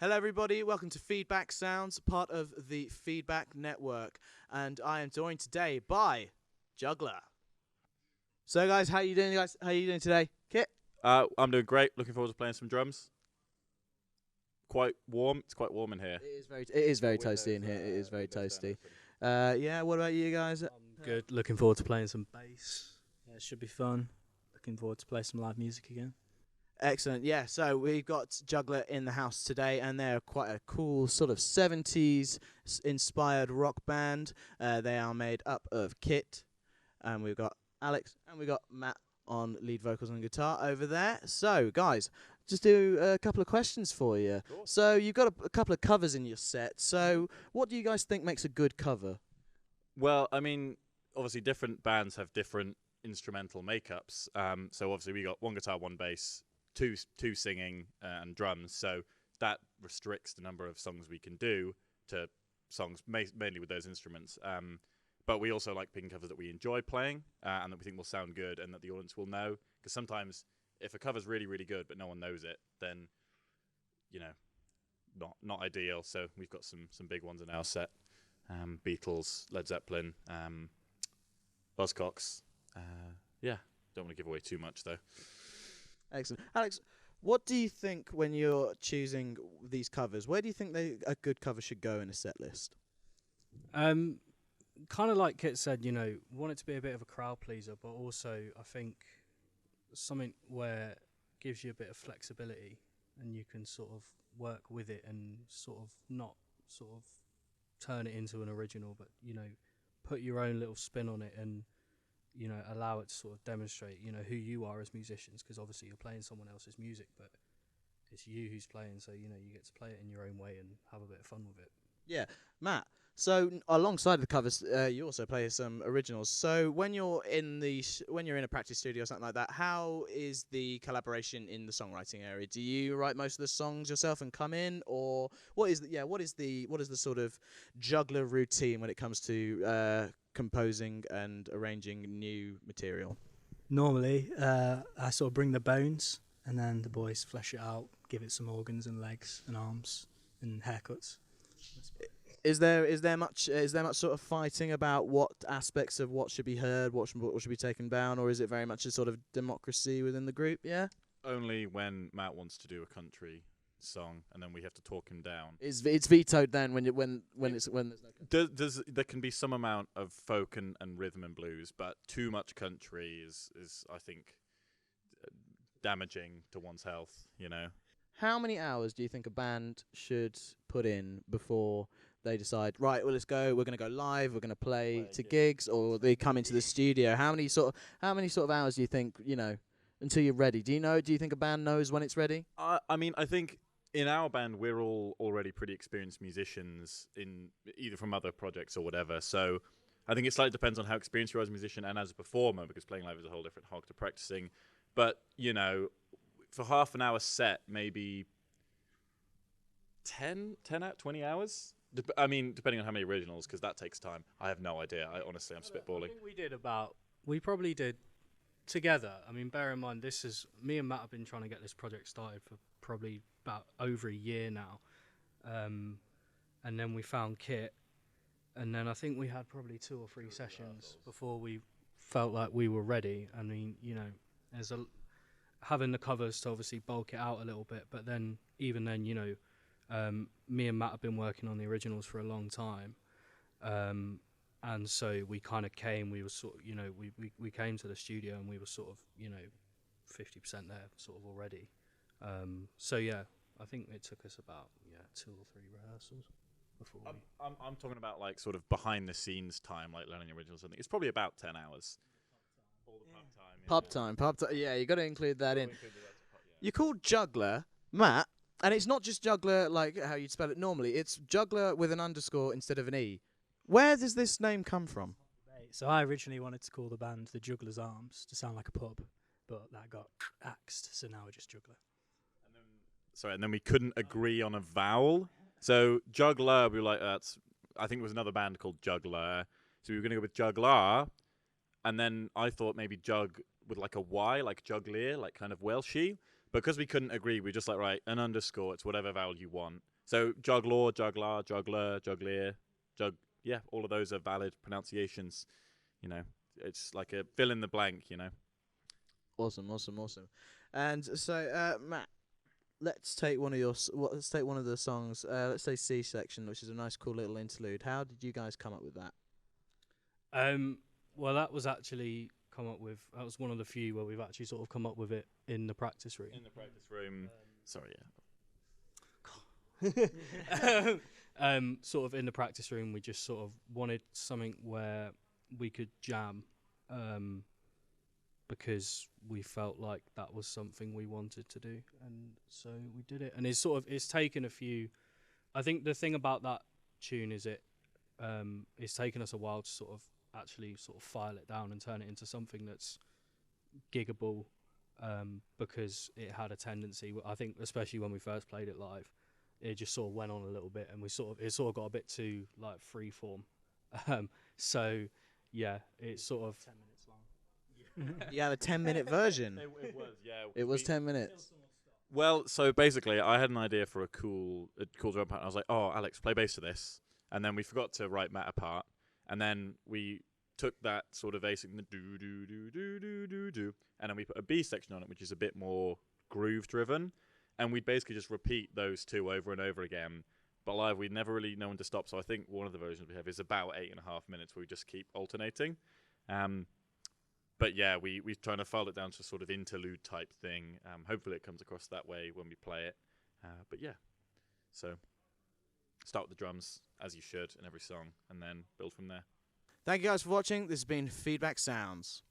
Hello, everybody. Welcome to Feedback Sounds, part of the Feedback Network, and I am joined today by Juggler. So, guys, how you doing? Guys, how you doing today? Kit. I'm doing great. Looking forward to playing some drums. Quite warm. It's quite warm in here. It is very toasty in here. It is very toasty. Yeah. What about you guys? I'm good. Looking forward to playing some bass. Yeah, it should be fun. Looking forward to play some live music again. Excellent. Yeah. So we've got Juggler in the house today, and they're quite a cool sort of 70s inspired rock band. They are made up of Kit, and we've got Alex, and we've got Matt on lead vocals and guitar over there. So, guys, just do a couple of questions for you. Cool. So, you've got a couple of covers in your set. So, what do you guys think makes a good cover? Well, I mean, obviously different bands have different instrumental makeups. So obviously we got one guitar, one bass, two singing and drums. So that restricts the number of songs we can do to songs mainly with those instruments. But we also like picking covers that we enjoy playing and that we think will sound good and that the audience will know. Because sometimes if a cover's really, really good but no one knows it, then, you know, not ideal. So we've got some big ones in our set. Beatles, Led Zeppelin, Buzzcocks. Yeah, don't want to give away too much though. Excellent. Alex, what do you think when you're choosing these covers? Where do you think a good cover should go in a set list? Kind of like Kit said, you know, want it to be a bit of a crowd pleaser, but also I think something where it gives you a bit of flexibility and you can sort of work with it and sort of not sort of turn it into an original, but, you know, put your own little spin on it and, you know, allow it to sort of demonstrate, you know, who you are as musicians, because obviously you're playing someone else's music, but it's you who's playing, so, you know, you get to play it in your own way and have a bit of fun with it. Yeah, Matt. So alongside the covers, you also play some originals. So when you're in when you're in a practice studio or something like that, how is the collaboration in the songwriting area? Do you write most of the songs yourself and come in, or what is the sort of Juggler routine when it comes to composing and arranging new material? Normally, I sort of bring the bones, and then the boys flesh it out, give it some organs and legs and arms and haircuts. Is there much sort of fighting about what aspects of what should be heard, what should be taken down, or is it very much a sort of democracy within the group? Yeah. Only when Matt wants to do a country song, and then we have to talk him down. It's vetoed then when there's no. There can be some amount of folk and rhythm and blues, but too much country is I think damaging to one's health. You know. How many hours do you think a band should put in before they decide, right, well, let's go, we're going to go live, we're going to play to gigs, or they come into the studio? How many sort of hours do you think, you know, until you're ready? Do you think a band knows when it's ready? I mean, I think in our band, we're all already pretty experienced musicians, in either from other projects or whatever. So I think it slightly depends on how experienced you are as a musician and as a performer, because playing live is a whole different hog to practicing. But, you know, for half an hour set, maybe 20 hours? I mean, depending on how many originals, because that takes time. I have no idea. Honestly, I'm spitballing. I think we probably did together. I mean, bear in mind, me and Matt have been trying to get this project started for probably about over a year now. And then we found Kit, and then I think we had probably 2 or 3 sessions before we felt like we were ready. I mean, you know, having the covers to obviously bulk it out a little bit, but then even then, you know, me and Matt have been working on the originals for a long time, and so we kind of we were sort of, you know, we came to the studio and we were sort of, you know, 50% there sort of already. So yeah, I think it took us about 2 or 3 rehearsals before I'm talking about like sort of behind the scenes time, like learning originals. Something. It's probably about 10 hours. All the Pub time. Yeah, you got to include that in. You're called Juggler, Matt. And it's not just Juggler like how you'd spell it normally. It's Juggler with an underscore instead of an E. Where does this name come from? So I originally wanted to call the band the Juggler's Arms to sound like a pub, but that got axed, so now we're just Juggler. And then we couldn't agree on a vowel. So Juggler, we were like, I think it was another band called Juggler. So we were going to go with Juggler. And then I thought maybe jug with like a Y, like Juggler, like kind of Welshie. because we couldn't agree, we just like, right, an underscore, it's whatever vowel you want. So juggler, juggler, juggler, juggler, yeah, all of those are valid pronunciations. You know, it's like a fill in the blank, you know. Awesome. And so, Matt, let's take one of let's take one of the songs. Let's say C section, which is a nice, cool little interlude. How did you guys come up with that? Well, that was actually that was one of the few where we've actually sort of come up with it in the practice room. In the practice room. Sorry, Sort of in the practice room, we just sort of wanted something where we could jam, because we felt like that was something we wanted to do, and so we did it. And it's taken a few. I think the thing about that tune is it's taken us a while to sort of actually sort of file it down and turn it into something that's giggable, because it had a tendency, I think, especially when we first played it live, it just sort of went on a little bit, and it sort of got a bit too like freeform. So yeah, it's sort of 10 minutes long. You have a 10-minute version. It was, yeah. It was 10 minutes. Well, so basically, I had an idea for a cool drum pattern. I was like, "Oh, Alex, play bass to this," and then we forgot to write Matt a part, and then we took that sort of basic do do do do do do do, and then we put a B section on it, which is a bit more groove driven, and we'd basically just repeat those two over and over again. But live, we'd never really known when to stop. So I think one of the versions we have is about 8.5 minutes, where we just keep alternating. But yeah, we're trying to file it down to a sort of interlude type thing. Hopefully it comes across that way when we play it. But yeah, so start with the drums, as you should in every song, and then build from there. Thank you guys for watching. This has been Feedback Sounds.